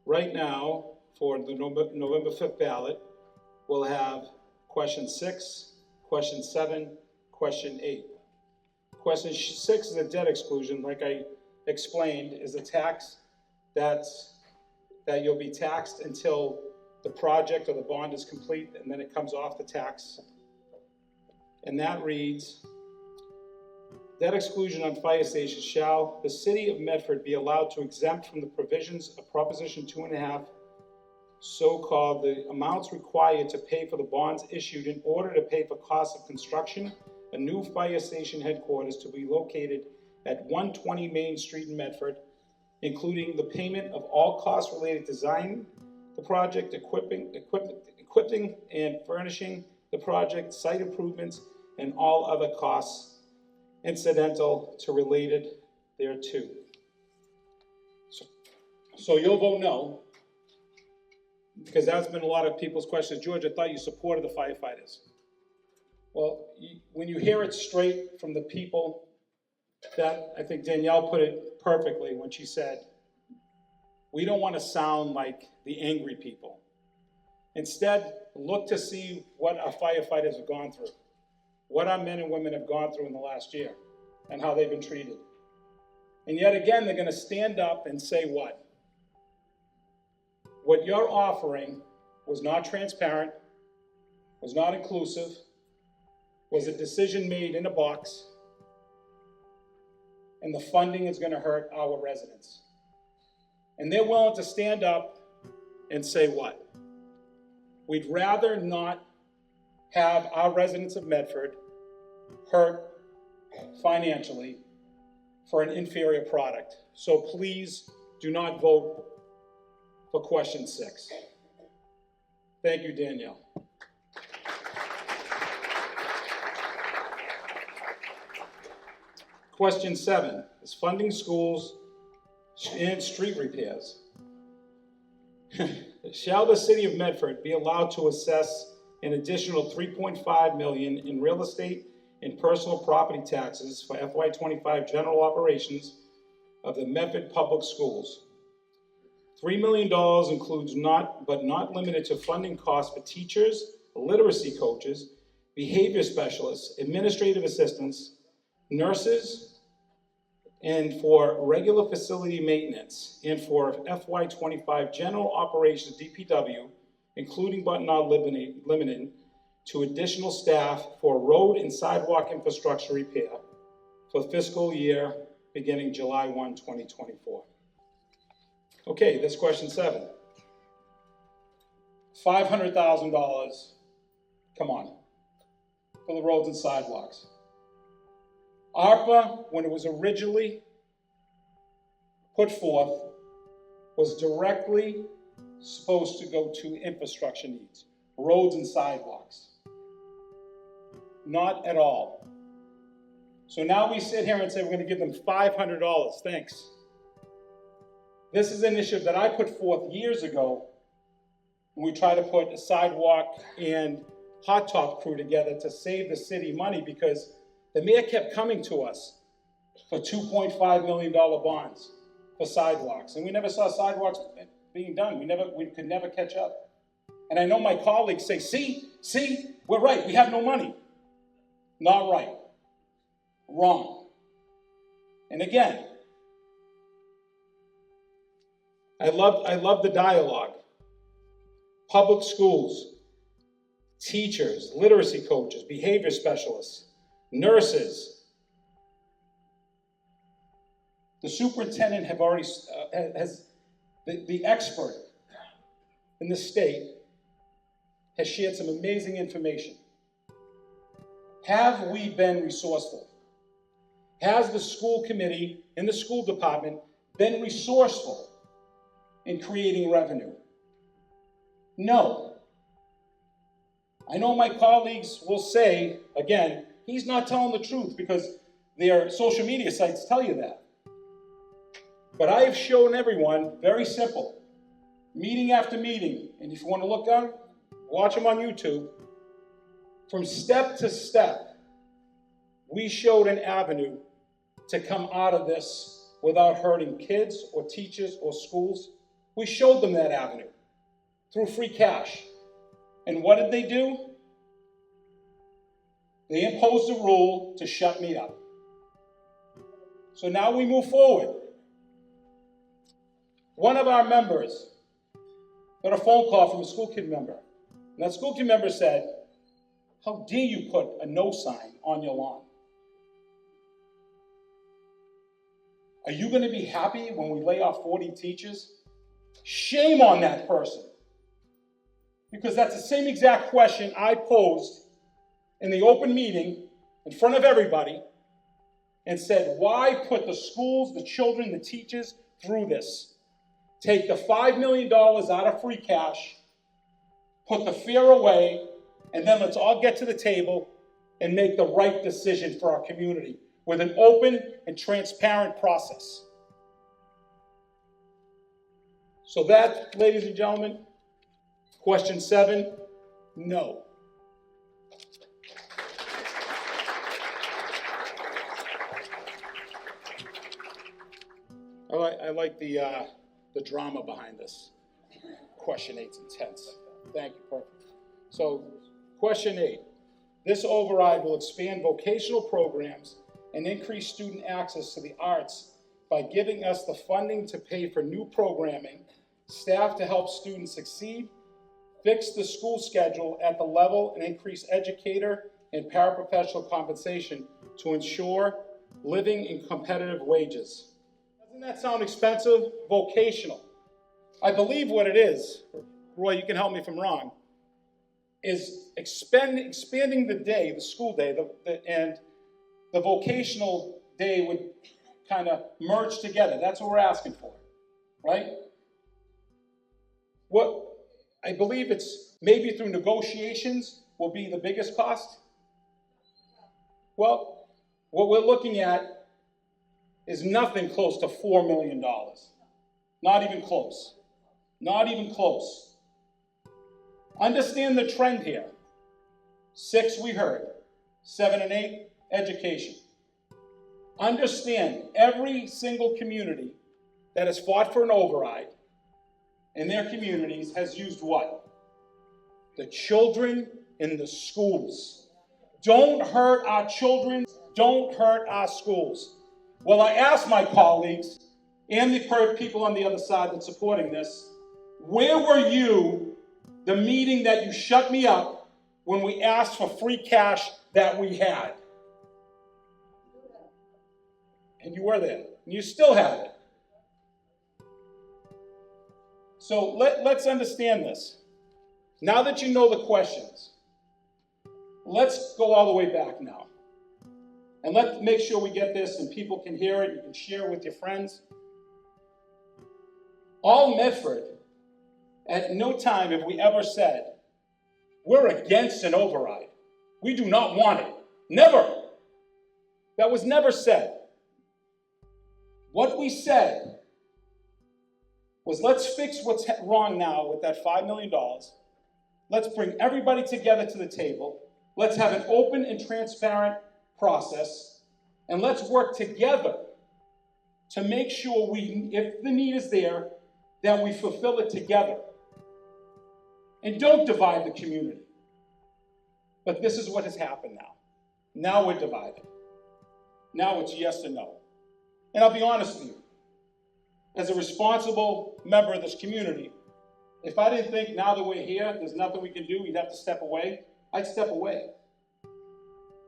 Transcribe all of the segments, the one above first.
Right now, for the November 5th ballot, we'll have question 6, question 7, question 8. Question 6 is a debt exclusion, like I explained, is a tax that you'll be taxed until the project or the bond is complete, and then it comes off the tax. And that reads, debt exclusion on fire stations. Shall the city of Medford be allowed to exempt from the provisions of Proposition 2.5, so-called the amounts required to pay for the bonds issued in order to pay for costs of construction, a new fire station headquarters to be located at 120 Main Street in Medford, including the payment of all costs related to design the project, equipping and furnishing the project, site improvements, and all other costs incidental to related thereto. So you'll vote no, because that's been a lot of people's questions. George, I thought you supported the firefighters. Well, when you hear it straight from the people, that I think Danielle put it perfectly when she said, we don't want to sound like the angry people. Instead, look to see what our firefighters have gone through, what our men and women have gone through in the last year, and how they've been treated. And yet again, they're going to stand up and say what? What you're offering was not transparent, was not inclusive, was a decision made in a box, and the funding is going to hurt our residents. And they're willing to stand up and say what? We'd rather not have our residents of Medford hurt financially for an inferior product. So please do not vote for question 6. Thank you, Danielle. Question 7 is funding schools and street repairs. Shall the city of Medford be allowed to assess an additional $3.5 million in real estate and personal property taxes for FY25 general operations of the Medford Public Schools? $3 million includes but not limited to funding costs for teachers, literacy coaches, behavior specialists, administrative assistants, nurses, and for regular facility maintenance, and for FY25 general operations DPW, including but not limited to additional staff for road and sidewalk infrastructure repair for fiscal year beginning July 1, 2024. Okay, that's question 7. $500,000, come on, for the roads and sidewalks. ARPA, when it was originally put forth, was directly supposed to go to infrastructure needs, roads and sidewalks. Not at all. So now we sit here and say we're going to give them $500. Thanks. This is an issue that I put forth years ago when we tried to put a sidewalk and hot top crew together to save the city money, because the mayor kept coming to us for $2.5 million bonds for sidewalks, and we never saw sidewalks being done. We could never catch up. And I know my colleagues say, see, we're right, we have no money. Not right. Wrong. And again, I love the dialogue. Public schools, teachers, literacy coaches, behavior specialists, nurses. The superintendent have already has the expert in the state has shared some amazing information. Have we been resourceful? Has the school committee and the school department been resourceful in creating revenue? No. I know my colleagues will say, again, he's not telling the truth, because their social media sites tell you that. But I have shown everyone, very simple, meeting after meeting, and if you want to look down, watch them on YouTube, from step to step, we showed an avenue to come out of this without hurting kids or teachers or schools We showed them that avenue through free cash. And what did they do? They imposed a rule to shut me up. So now we move forward. One of our members got a phone call from a school kid member. And that school kid member said, "How dare you put a no sign on your lawn? Are you going to be happy when we lay off 40 teachers? Shame on that person." Because that's the same exact question I posed in the open meeting in front of everybody and said, why put the schools, the children, the teachers through this? Take the $5 million out of free cash, put the fear away, and then let's all get to the table and make the right decision for our community with an open and transparent process. So that, ladies and gentlemen, question 7, no. I like the drama behind this. Question 8's intense. Thank you, perfect. So, question 8. This override will expand vocational programs and increase student access to the arts by giving us the funding to pay for new programming, staff to help students succeed, fix the school schedule at the level, and increase educator and paraprofessional compensation to ensure living in competitive wages. Doesn't that sound expensive? Vocational. I believe what it is, Roy, you can help me if I'm wrong, is expanding the day, the school day, and the vocational day would kind of merge together. That's what we're asking for, right? What I believe it's maybe through negotiations will be the biggest cost. Well, what we're looking at is nothing close to $4 million. Not even close. Not even close. Understand the trend here. 6, we heard. 7 and 8, education. Understand every single community that has fought for an override in their communities has used what? The children in the schools. Don't hurt our children. Don't hurt our schools. Well, I asked my colleagues and the people on the other side that's supporting this, where were you the meeting that you shut me up when we asked for free cash that we had? And you were there. And you still have it. So let's understand this. Now that you know the questions, let's go all the way back now. And let's make sure we get this and people can hear it. You can share it with your friends. All Medford, at no time have we ever said, we're against an override. We do not want it. Never. That was never said. What we said was, let's fix what's wrong now with that $5 million. Let's bring everybody together to the table. Let's have an open and transparent process. And let's work together to make sure if the need is there, that we fulfill it together. And don't divide the community. But this is what has happened now. Now we're divided. Now it's yes or no. And I'll be honest with you. As a responsible member of this community, if I didn't think now that we're here, there's nothing we can do, we'd have to step away, I'd step away.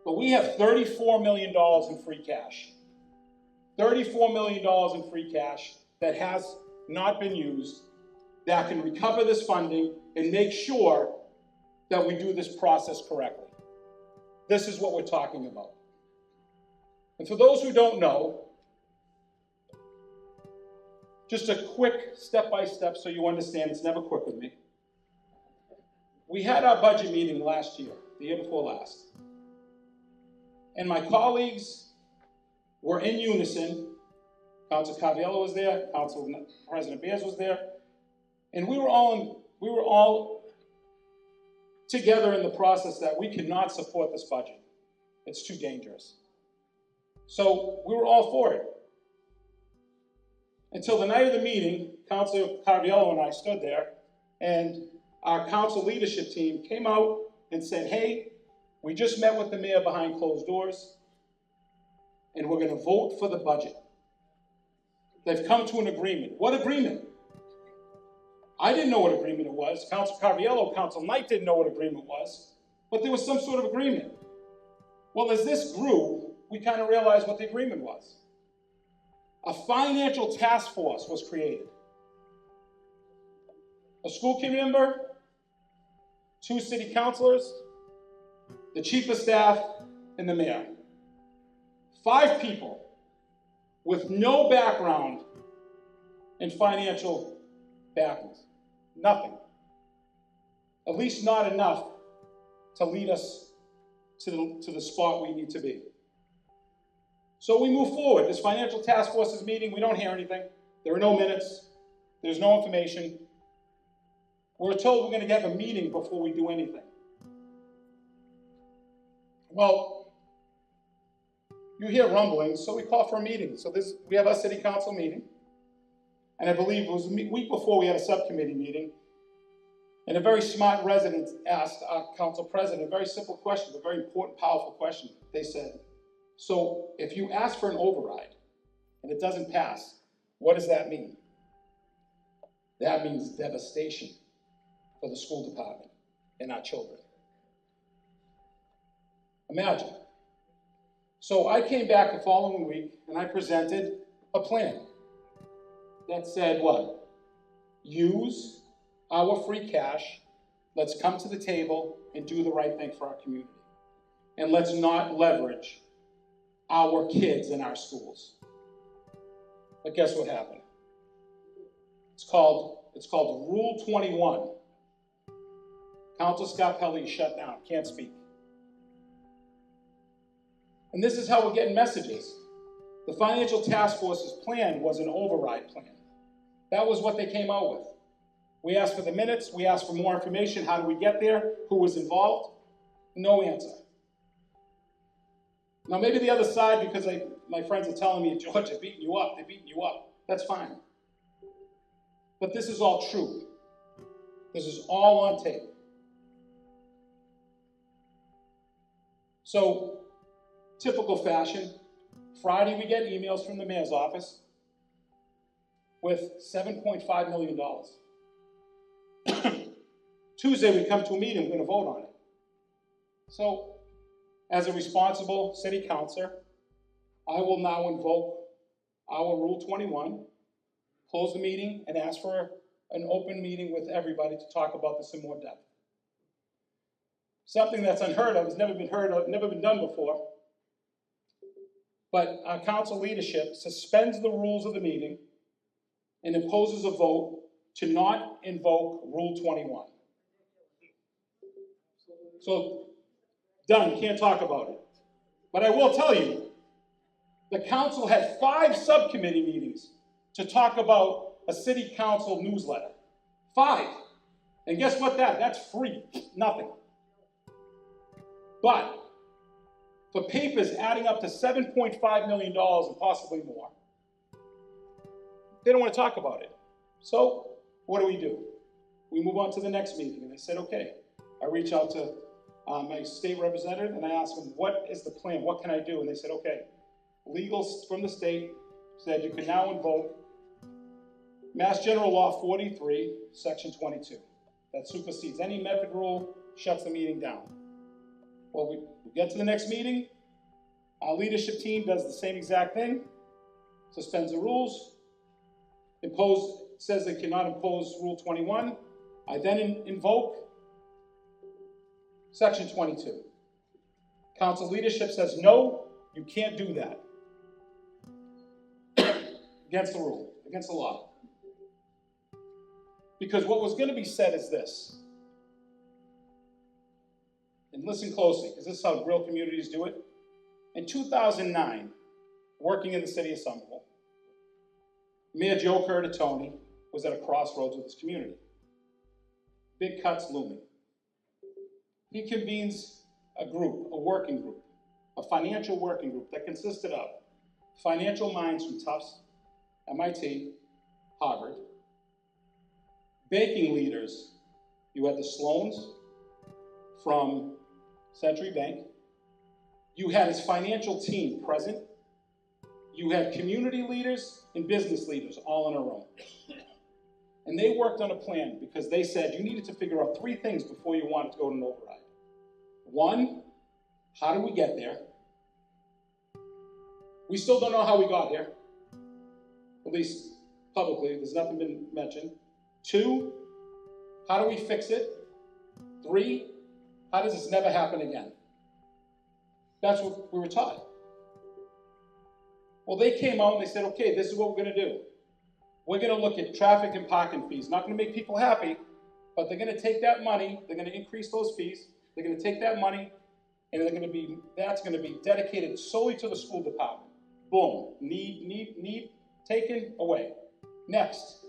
But we have $34 million in free cash. $34 million in free cash that has not been used, that can recover this funding and make sure that we do this process correctly. This is what we're talking about. And for those who don't know, just a quick step-by-step so you understand, it's never quick with me. We had our budget meeting last year, the year before last. And my colleagues were in unison. Council Caviello was there, Council President Beers was there, and we were all together in the process that we cannot support this budget. It's too dangerous. So we were all for it. Until the night of the meeting, Councilor Carviello and I stood there, and our council leadership team came out and said, hey, we just met with the mayor behind closed doors, and we're gonna vote for the budget. They've come to an agreement. What agreement? I didn't know what agreement it was. Councilor Carviello, Council Knight didn't know what agreement was, but there was some sort of agreement. Well, as this grew, we kind of realized what the agreement was. A financial task force was created. A school committee member, 2 city councilors, the chief of staff, and the mayor. 5 people with no background in financial backings. Nothing. At least not enough to lead us to the spot we need to be. So we move forward. This financial task force is meeting. We don't hear anything. There are no minutes. There's no information. We're told we're going to have a meeting before we do anything. Well, you hear rumblings, so we call for a meeting. So we have a city council meeting. And I believe it was a week before we had a subcommittee meeting. And a very smart resident asked our council president a very simple question, a very important, powerful question. They said, so if you ask for an override and it doesn't pass, what does that mean? That means devastation for the school department and our children. Imagine. So I came back the following week and I presented a plan that said what? Use our free cash. Let's come to the table and do the right thing for our community. And let's not leverage our kids in our schools. But guess what happened? It's called Rule 21. Councilor Scott Pelley shut down, can't speak. And this is how we're getting messages. The Financial Task Force's plan was an override plan. That was what they came out with. We asked for the minutes, we asked for more information. How do we get there? Who was involved? No answer. Now maybe the other side, because my friends are telling me, George, they're beating you up, they're beating you up. That's fine. But this is all true. This is all on tape. So, typical fashion, Friday we get emails from the mayor's office with $7.5 million. Tuesday we come to a meeting, we're going to vote on it. So, as a responsible city councilor, I will now invoke our Rule 21, close the meeting, and ask for an open meeting with everybody to talk about this in more depth. Something that's unheard of, has never been heard of, never been done before. But our council leadership suspends the rules of the meeting and imposes a vote to not invoke Rule 21. So, done, you can't talk about it. But I will tell you, the council had 5 subcommittee meetings to talk about a city council newsletter. 5. And guess what that's free, nothing. But for papers adding up to $7.5 million and possibly more, they don't want to talk about it. So what do? We move on to the next meeting, and they said, okay. I reach out to my state representative, and I asked them, what is the plan? What can I do? And they said, okay, legal from the state said you can now invoke Mass General Law 43, Section 22. That supersedes any Medford rule, shuts the meeting down. Well, we get to the next meeting, our leadership team does the same exact thing, suspends the rules, says they cannot impose Rule 21. I then invoke Section 22. Council leadership says, no, you can't do that. Against the rule, against the law. Because what was going to be said is this, and listen closely, because this is how real communities do it. In 2009, working in the city of Somerville, Mayor Joe Curtatone was at a crossroads with his community. Big cuts looming. He convenes a group, a working group, a financial working group that consisted of financial minds from Tufts, MIT, Harvard. Banking leaders, you had the Sloans from Century Bank. You had his financial team present. You had community leaders and business leaders all in a room. And they worked on a plan because they said you needed to figure out 3 things before you wanted to go to an override. 1, how do we get there? We still don't know how we got here, at least publicly. There's nothing been mentioned. 2, how do we fix it? 3, how does this never happen again? That's what we were taught. Well, they came out and they said, okay, this is what we're going to do. We're going to look at traffic and parking fees. Not going to make people happy, but they're going to take that money, they're going to increase those fees, they're going to take that money, and that's going to be dedicated solely to the school department. Boom. Need, taken away. Next,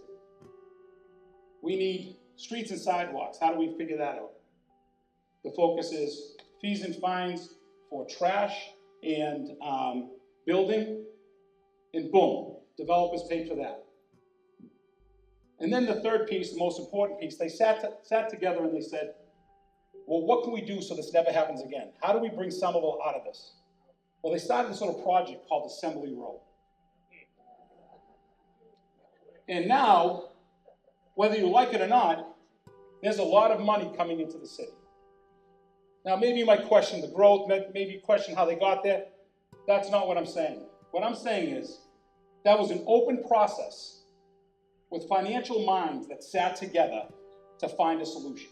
we need streets and sidewalks. How do we figure that out? The focus is fees and fines for trash and building, and boom, developers paid for that. And then the third piece, the most important piece, they sat together and they said, well, what can we do so this never happens again? How do we bring Somerville out of this? Well, they started this little project called Assembly Row. And now, whether you like it or not, there's a lot of money coming into the city. Now, maybe you might question the growth, maybe you question how they got there. That's not what I'm saying. What I'm saying is that was an open process with financial minds that sat together to find a solution.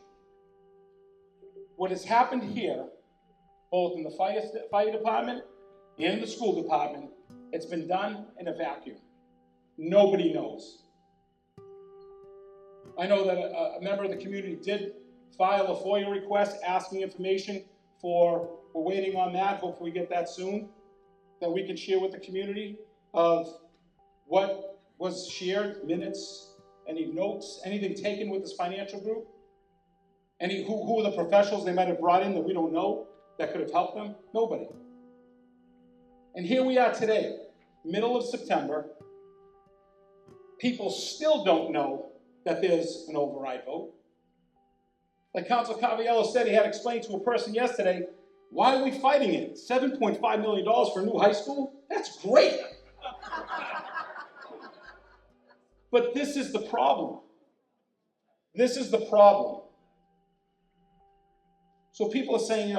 What has happened here, both in the fire department and the school department, it's been done in a vacuum. Nobody knows. I know that a member of the community did file a FOIA request asking information we're waiting on that, hopefully we get that soon, that we can share with the community of what was shared, minutes, any notes, anything taken with this financial group, who are the professionals they might have brought in that we don't know that could have helped them? Nobody. And here we are today, middle of September, people still don't know that there's an override vote. Like Councilor Caraviello said, he had explained to a person yesterday, why are we fighting it? $7.5 million for a new high school? That's great. But this is the problem. This is the problem. So people are saying,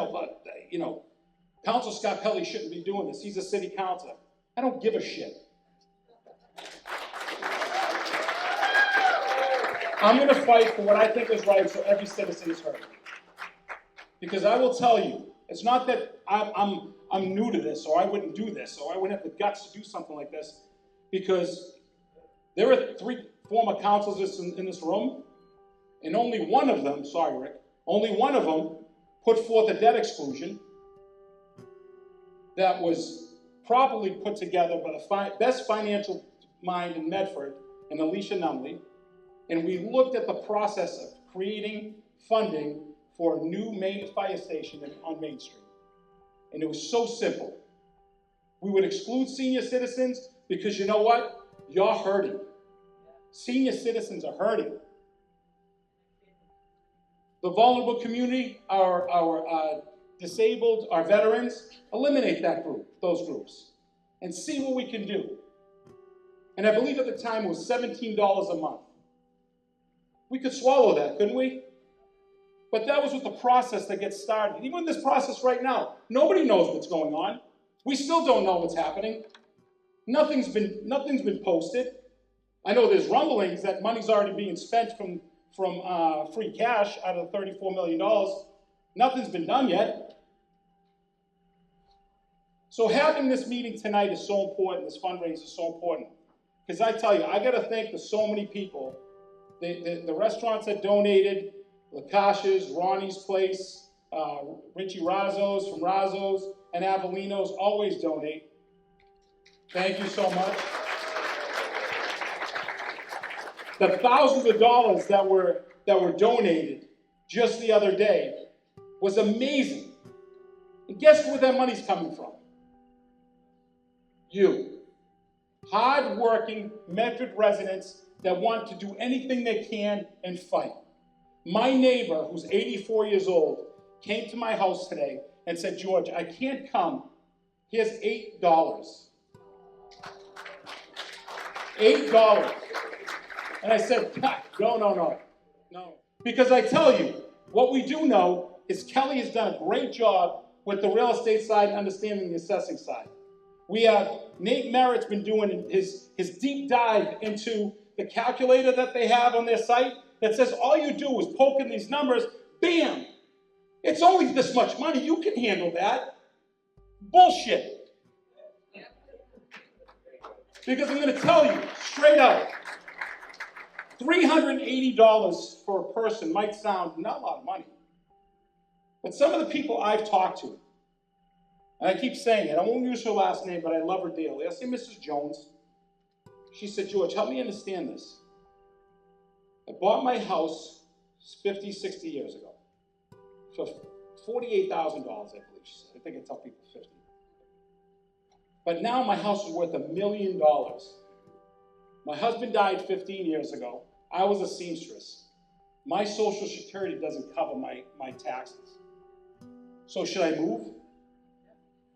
Councilor Scarpelli shouldn't be doing this. He's a city councilor. I don't give a shit. I'm going to fight for what I think is right so every citizen is heard. Because I will tell you, it's not that I'm new to this, or I wouldn't do this, or I wouldn't have the guts to do something like this, because there are 3 former councilors in this room, and only one of them, sorry Rick, only one of them put forth a debt exclusion that was properly put together by the best financial mind in Medford, and Alicia Numley, and we looked at the process of creating funding for a new main fire station on Main Street. And it was so simple. We would exclude senior citizens because you know what? You're hurting. Senior citizens are hurting. The vulnerable community, our disabled, our veterans, eliminate those groups, and see what we can do. And I believe at the time it was $17 a month. We could swallow that, couldn't we? But that was with the process that gets started. Even this process right now, nobody knows what's going on. We still don't know what's happening. Nothing's been posted. I know there's rumblings that money's already being spent from free cash out of the $34 million. Nothing's been done yet. So having this meeting tonight is so important, this fundraiser is so important. Because I tell you, I got to thank the so many people, the restaurants that donated, Lakash's, Ronnie's Place, Richie Razzo's from Razzo's, and Avellino's always donate. Thank you so much. The thousands of dollars that were donated just the other day was amazing. And guess where that money's coming from? You. Hard-working Medford residents that want to do anything they can and fight. My neighbor, who's 84 years old, came to my house today and said, George, I can't come. Here's $8. $8. And I said, no. Because I tell you, what we do know is Kelly has done a great job with the real estate side and understanding the assessing side. We have Nate Merritt's been doing his deep dive into the calculator that they have on their site that says all you do is poke in these numbers, bam! It's only this much money, you can handle that. Bullshit. Because I'm going to tell you, straight out, $380 for a person might sound not a lot of money. But some of the people I've talked to, and I keep saying it, I won't use her last name, but I love her dearly. I say, Mrs. Jones. She said, George, help me understand this. I bought my house 50, 60 years ago for $48,000, I believe she said. I think I tell people 50. But now my house is worth $1 million. My husband died 15 years ago. I was a seamstress. My Social Security doesn't cover my taxes. So should I move?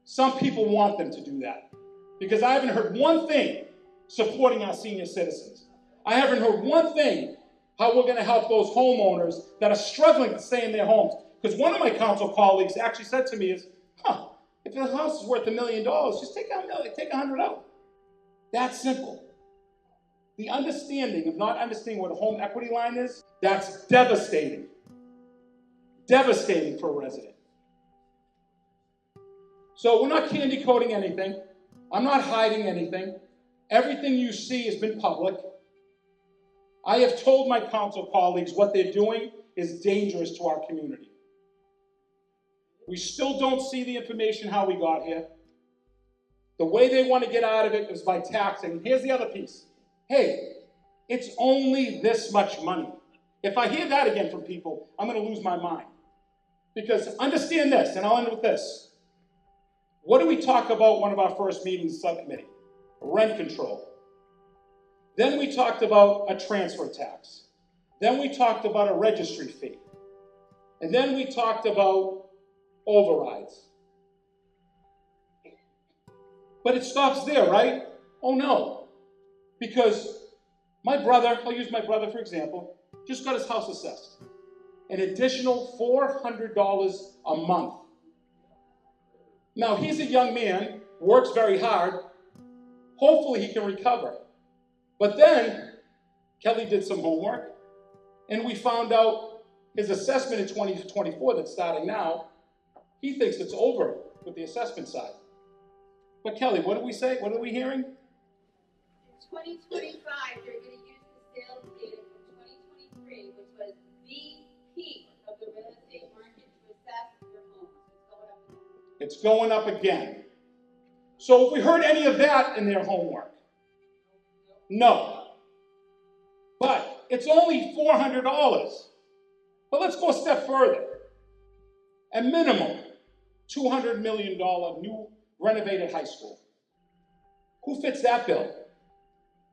Some people want them to do that because I haven't heard one thing supporting our senior citizens. I haven't heard one thing how we're going to help those homeowners that are struggling to stay in their homes. Because one of my council colleagues actually said to me is, if the house is worth $1 million, just take $100 out. That's simple. The understanding of not understanding what a home equity line is, that's devastating. Devastating for a resident. So we're not candy coating anything. I'm not hiding anything. Everything you see has been public. I have told my council colleagues what they're doing is dangerous to our community. We still don't see the information how we got here. The way they want to get out of it is by taxing. Here's the other piece. Hey, it's only this much money. If I hear that again from people, I'm going to lose my mind. Because understand this, and I'll end with this. What do we talk about one of our first meetings, subcommittee? Rent control. Then we talked about a transfer tax. Then we talked about a registry fee. And then we talked about overrides. But it stops there, right? Oh no. Because my brother, I'll use my brother for example, just got his house assessed. An additional $400 a month. Now, he's a young man, works very hard. Hopefully he can recover. But then, Kelly did some homework, and we found out his assessment in 2024 that's starting now, he thinks it's over with the assessment side. But Kelly, what did we say? What are we hearing? In 2025, they're going to use the sales data from 2023, which was the peak of the real estate market to assess your homes. It's going up again. It's going up again. So if we heard any of that in their homework? No. But it's only $400. But let's go a step further. A minimum $200 million new renovated high school. Who fits that bill?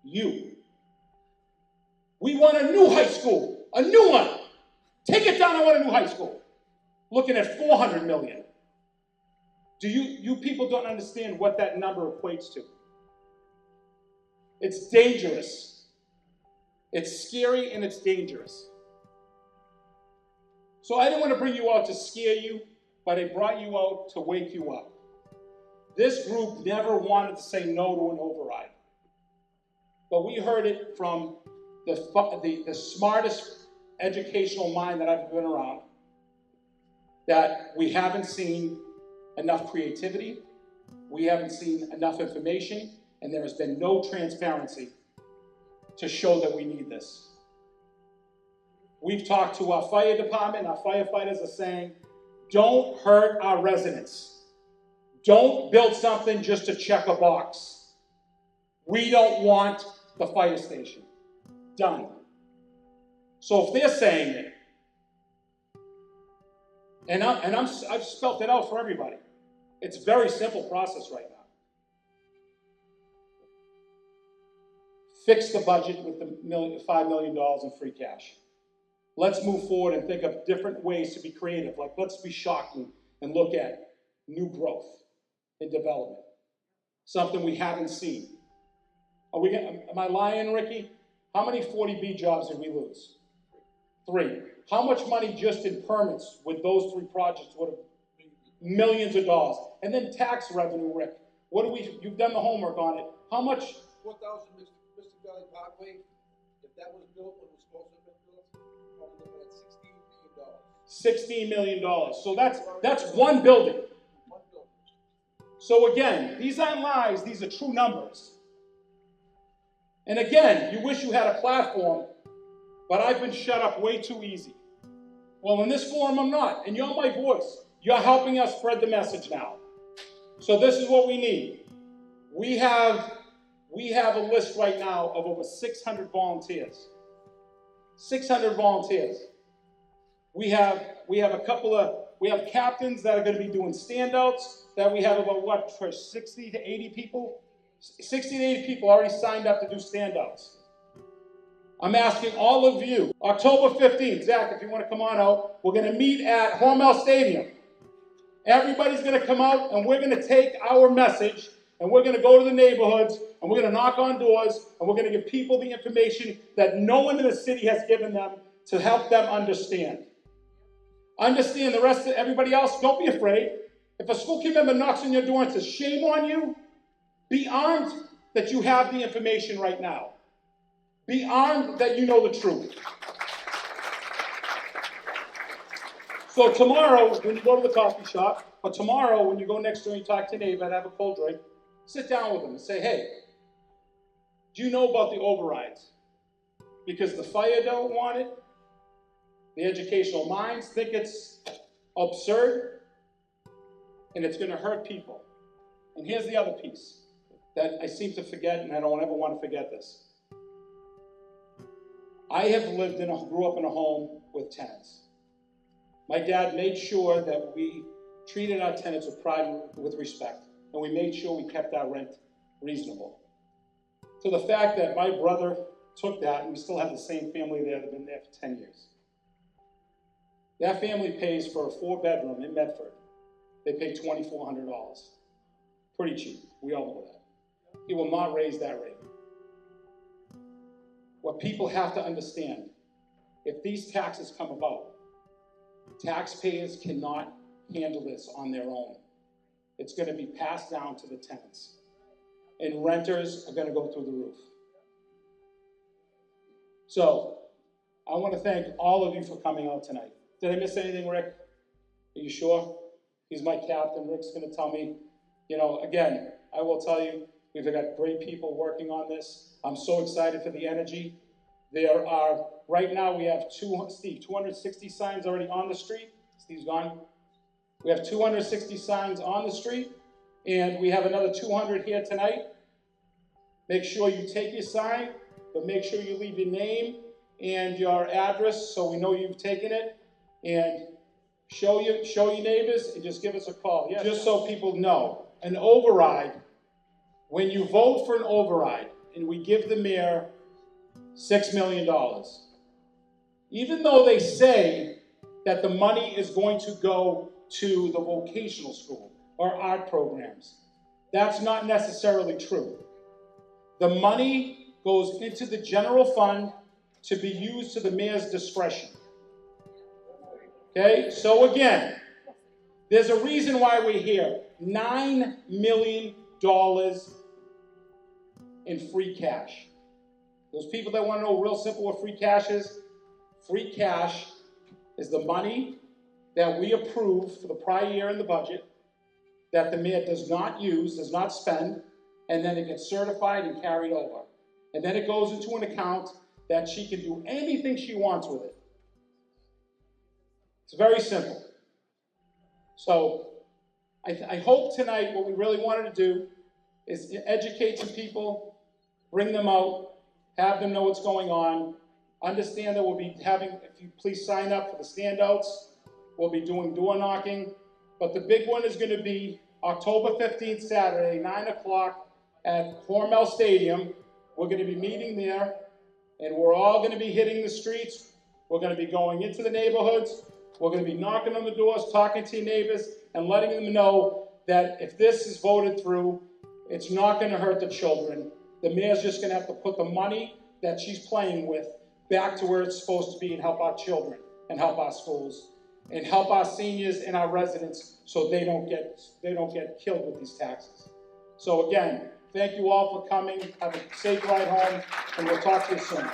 You. We want a new high school. A new one. Take it down, I want a new high school. Looking at $400 million. Do you people don't understand what that number equates to? It's dangerous. It's scary and it's dangerous. So I didn't want to bring you out to scare you, but I brought you out to wake you up. This group never wanted to say no to an override. But we heard it from the smartest educational mind that I've been around, that we haven't seen enough creativity, we haven't seen enough information, and there has been no transparency to show that we need this. We've talked to our fire department, our firefighters are saying, don't hurt our residents. Don't build something just to check a box. We don't want the fire station. Done. So if they're saying it, and I've spelt it out for everybody. It's a very simple process right now. fix the budget with the $5 million in free cash. Let's move forward and think of different ways to be creative. Like, let's be shocking and look at new growth and development. Something we haven't seen. Am I lying, Ricky? How many 40B jobs did we lose? 3. How much money just in permits with those 3 projects would have been millions of dollars? And then tax revenue, Rick. You've done the homework on it. How much? 4,000 Mr. Valley Parkway, if that was built when it was supposed to have been built, probably looking at $16 million. $16 million. So that's one building. One building. So again, these aren't lies, these are true numbers. And again, you wish you had a platform, but I've been shut up way too easy. Well, in this forum, I'm not. And you're my voice. You're helping us spread the message now. So this is what we need. We have a list right now of over 600 volunteers. 600 volunteers. We have captains that are going to be doing standouts, that we have about 60 to 80 people? 60 to 80 people already signed up to do standouts. I'm asking all of you, October 15th, Zach, if you want to come on out, we're going to meet at Hormel Stadium. Everybody's going to come out and we're going to take our message and we're going to go to the neighborhoods and we're going to knock on doors and we're going to give people the information that no one in the city has given them to help them understand. Understand the rest of everybody else, don't be afraid. If a school committee member knocks on your door and says, shame on you, be armed that you have the information right now. Be armed that you know the truth. So tomorrow, when you go to the coffee shop, or tomorrow when you go next door and you talk to a neighbor and have a cold drink, sit down with them and say, hey, do you know about the overrides? Because the fire don't want it, the educational minds think it's absurd, and it's going to hurt people. And here's the other piece that I seem to forget, and I don't ever want to forget this. I have grew up in a home with tenants. My dad made sure that we treated our tenants with pride and with respect, and we made sure we kept our rent reasonable. To the fact that my brother took that, and we still have the same family there that have been there for 10 years. That family pays for a 4-bedroom in Medford. They pay $2,400. Pretty cheap. We all know that. He will not raise that rate. What people have to understand, if these taxes come about, taxpayers cannot handle this on their own. It's going to be passed down to the tenants. And renters are going to go through the roof. So, I want to thank all of you for coming out tonight. Did I miss anything, Rick? Are you sure? He's my captain. Rick's going to tell me. Again, I will tell you, we've got great people working on this. I'm so excited for the energy. There are, right now we have 260 signs already on the street. Steve's gone. We have 260 signs on the street, and we have another 200 here tonight. Make sure you take your sign, but make sure you leave your name and your address so we know you've taken it. And show your neighbors and just give us a call. Yes. Just so people know. An override, when you vote for an override and we give the mayor $6 million, even though they say that the money is going to go to the vocational school or art programs, that's not necessarily true. The money goes into the general fund to be used to the mayor's discretion. Okay, so again, there's a reason why we're here. $9 million in free cash. Those people that want to know real simple what free cash is the money that we approve for the prior year in the budget that the mayor does not use, does not spend, and then it gets certified and carried over. And then it goes into an account that she can do anything she wants with it. It's very simple. So I hope tonight what we really wanted to do is educate some people, bring them out, have them know what's going on, understand that we'll be having, if you please sign up for the standouts, we'll be doing door knocking, but the big one is going to be October 15th, Saturday, 9 o'clock at Hormel Stadium, We're gonna be meeting there, and we're all gonna be hitting the streets. We're gonna be going into the neighborhoods. We're gonna be knocking on the doors, talking to your neighbors, and letting them know that if this is voted through, it's not gonna hurt the children. The mayor's just gonna have to put the money that she's playing with back to where it's supposed to be and help our children, and help our schools, and help our seniors and our residents so they don't get killed with these taxes. So again, thank you all for coming. Have a safe ride home, and we'll talk to you soon.